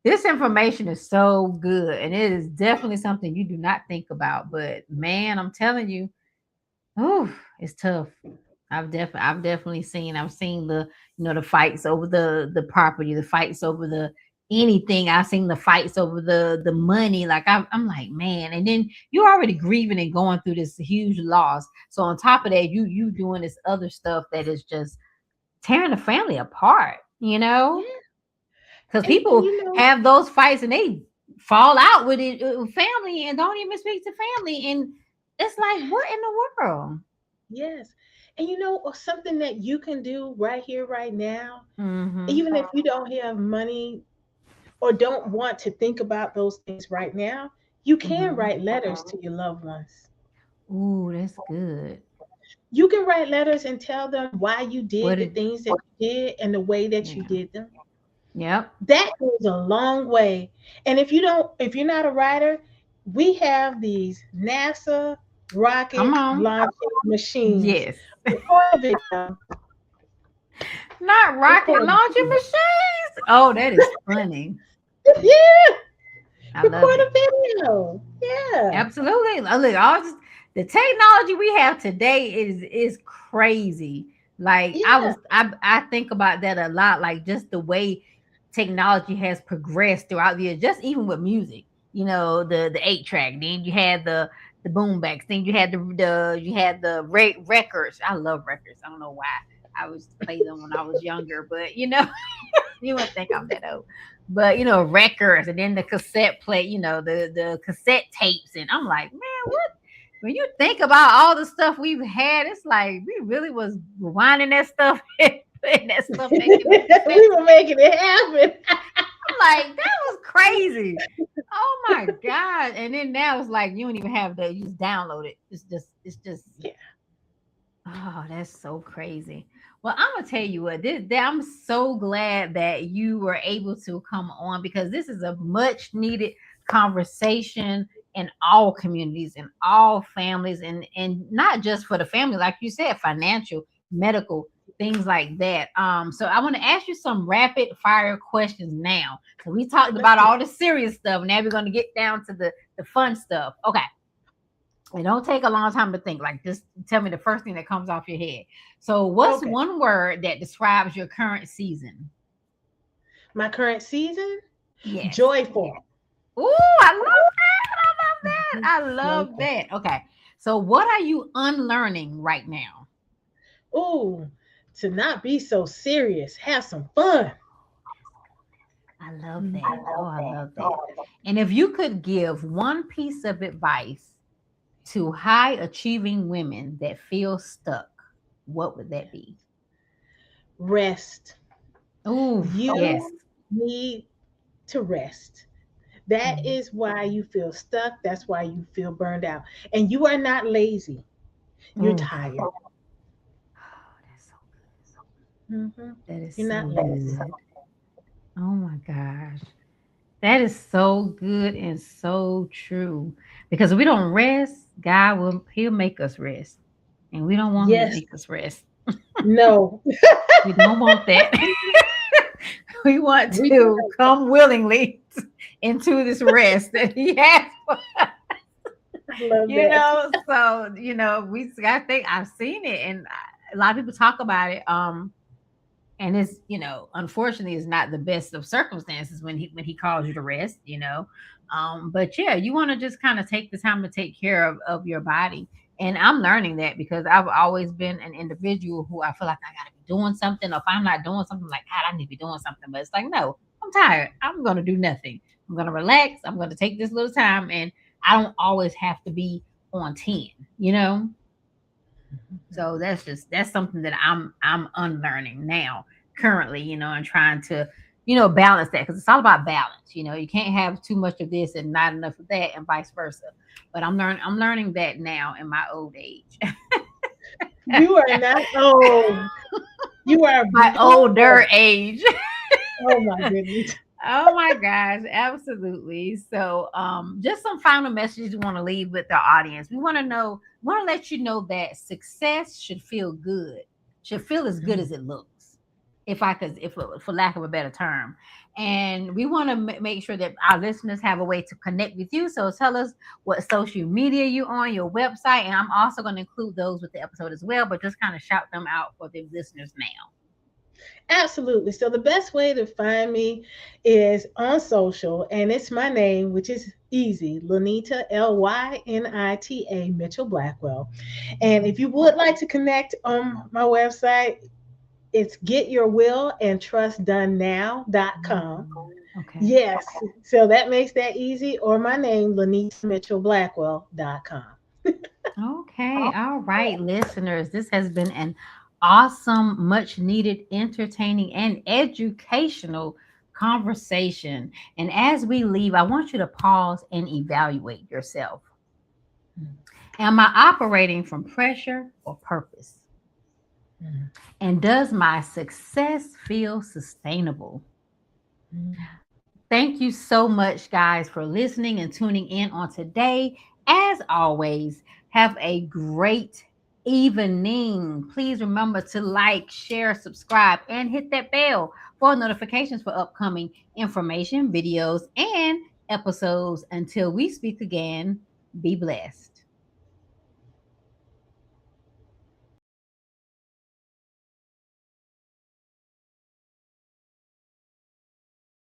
[SPEAKER 1] this information is so good and it is definitely something you do not think about. But man, I'm telling you, oh, it's tough. I've seen the the fights over the property, the fights over the anything. I've seen the fights over the money. Like I'm like, man, and then you're already grieving and going through this huge loss. So on top of that, you doing this other stuff that is just tearing the family apart,
[SPEAKER 3] yeah.
[SPEAKER 1] because
[SPEAKER 3] And
[SPEAKER 1] people have those fights and they fall out with it with family and don't even speak to family. And it's like, what in the world?
[SPEAKER 3] yes. And or something that you can do right here, right now,
[SPEAKER 1] Hmm.
[SPEAKER 3] even if you don't have money or don't want to think about those things right now, you can
[SPEAKER 1] Hmm.
[SPEAKER 3] write letters to your loved ones.
[SPEAKER 1] Ooh, that's good.
[SPEAKER 3] You can write letters and tell them why you did
[SPEAKER 1] What
[SPEAKER 3] the
[SPEAKER 1] it?
[SPEAKER 3] things that you did and the way that you
[SPEAKER 1] Yeah.
[SPEAKER 3] did them.
[SPEAKER 1] Yep.
[SPEAKER 3] That goes a long way. And if you're not a writer, we have these NASA
[SPEAKER 1] Come
[SPEAKER 3] rocket
[SPEAKER 1] on.
[SPEAKER 3] launching machines.
[SPEAKER 1] Yes.
[SPEAKER 3] Record a video.
[SPEAKER 1] Not rocket
[SPEAKER 3] Record a
[SPEAKER 1] launching
[SPEAKER 3] video.
[SPEAKER 1] machines. Oh, that is funny.
[SPEAKER 3] Yeah,
[SPEAKER 1] I love
[SPEAKER 3] record
[SPEAKER 1] it.
[SPEAKER 3] a video. Yeah.
[SPEAKER 1] Absolutely. Look, the technology we have today is crazy. Like
[SPEAKER 3] Yeah.
[SPEAKER 1] I think about that a lot. Like just the way technology has progressed throughout the years, just even with music. The 8 track. Then you had the boom backs. Then you had the records. I love records. I don't know why. I used to play them when I was younger, but You wouldn't think I'm that old. But records and then the cassette play, the cassette tapes. And I'm like, man, what? When you think about all the stuff we've had, it's like we really was rewinding that stuff and putting that stuff back in the
[SPEAKER 3] We were making it happen.
[SPEAKER 1] I'm like, that was crazy. Oh my God. And then now it's like you don't even have that. You just download it. It's just
[SPEAKER 3] Yeah.
[SPEAKER 1] Oh, that's so crazy. Well, I'm gonna tell you what, I'm so glad that you were able to come on because this is a much needed conversation in all communities, in all families, and not just for the family, like you said, financial, medical, things like that. So I want to ask you some rapid fire questions now. So we talked about all the serious stuff. Now we're gonna get down to the fun stuff. Okay. It don't take a long time to think. Like, just tell me the first thing that comes off your head. So, what's one word that describes your current season?
[SPEAKER 3] My current season?
[SPEAKER 1] Yes.
[SPEAKER 3] Joyful.
[SPEAKER 1] Ooh, I love that. I love that. Okay. So, what are you unlearning right now?
[SPEAKER 3] Ooh, to not be so serious. Have some fun.
[SPEAKER 1] I love that. Oh, I love that. And if you could give one piece of advice to high achieving women that feel stuck, what would that be?
[SPEAKER 3] Rest.
[SPEAKER 1] Oh,
[SPEAKER 3] You need to rest. That is why you feel stuck. That's why you feel burned out. And you are not lazy. You're tired.
[SPEAKER 1] Oh, that's so good.
[SPEAKER 3] Mm-hmm.
[SPEAKER 1] That is
[SPEAKER 3] You're
[SPEAKER 1] so
[SPEAKER 3] not lazy.
[SPEAKER 1] good. Oh my gosh. That is so good and so true. Because if we don't rest, He'll make us rest. And we don't want him to
[SPEAKER 3] Yes.
[SPEAKER 1] make us rest.
[SPEAKER 3] No.
[SPEAKER 1] We don't want that. We want to come willingly into this rest that he has for us.
[SPEAKER 3] I love that.
[SPEAKER 1] So, I think I've seen it and a lot of people talk about it. And it's, unfortunately it's not the best of circumstances when he calls you to rest. But yeah, you want to just kind of take the time to take care of your body. And I'm learning that because I've always been an individual who I feel like I gotta be doing something. Or if I'm not doing something, like, God, I need to be doing something. But it's like, no, I'm tired. I'm gonna do nothing. I'm gonna relax. I'm gonna take this little time, and I don't always have to be on 10. So that's something that I'm unlearning now currently, and trying to, balance that because it's all about balance. You can't have too much of this and not enough of that, and vice versa. But I'm learning that now in my old age.
[SPEAKER 3] You are not old. You are
[SPEAKER 1] My older age.
[SPEAKER 3] Oh my goodness.
[SPEAKER 1] Oh my gosh, absolutely. So, just some final messages we want to leave with the audience. We want to let you know that success should feel as good as it looks. If for lack of a better term. And we want to make sure that our listeners have a way to connect with you. So tell us what social media you on, your website, and I'm also going to include those with the episode as well, but just kind of shout them out for the listeners now.
[SPEAKER 3] Absolutely. So the best way to find me is on social, and it's my name, which is easy, Lynita, Lynita Mitchell-Blackwell. And if you would like to connect on my website, it's getyourwillandtrustdonenow.com.
[SPEAKER 1] Okay.
[SPEAKER 3] Yes. So that makes that easy. Or my name, LynitaMitchellBlackwell.com.
[SPEAKER 1] Okay. All right, listeners. This has been an awesome, much needed, entertaining, and educational conversation. And as we leave, I want you to pause and evaluate yourself. Am I operating from pressure or purpose? And does my success feel sustainable? Thank you so much, guys, for listening and tuning in on today. As always, have a great evening. Please remember to like, share, subscribe, and hit that bell for notifications for upcoming information, videos, and episodes. Until we speak again, be blessed.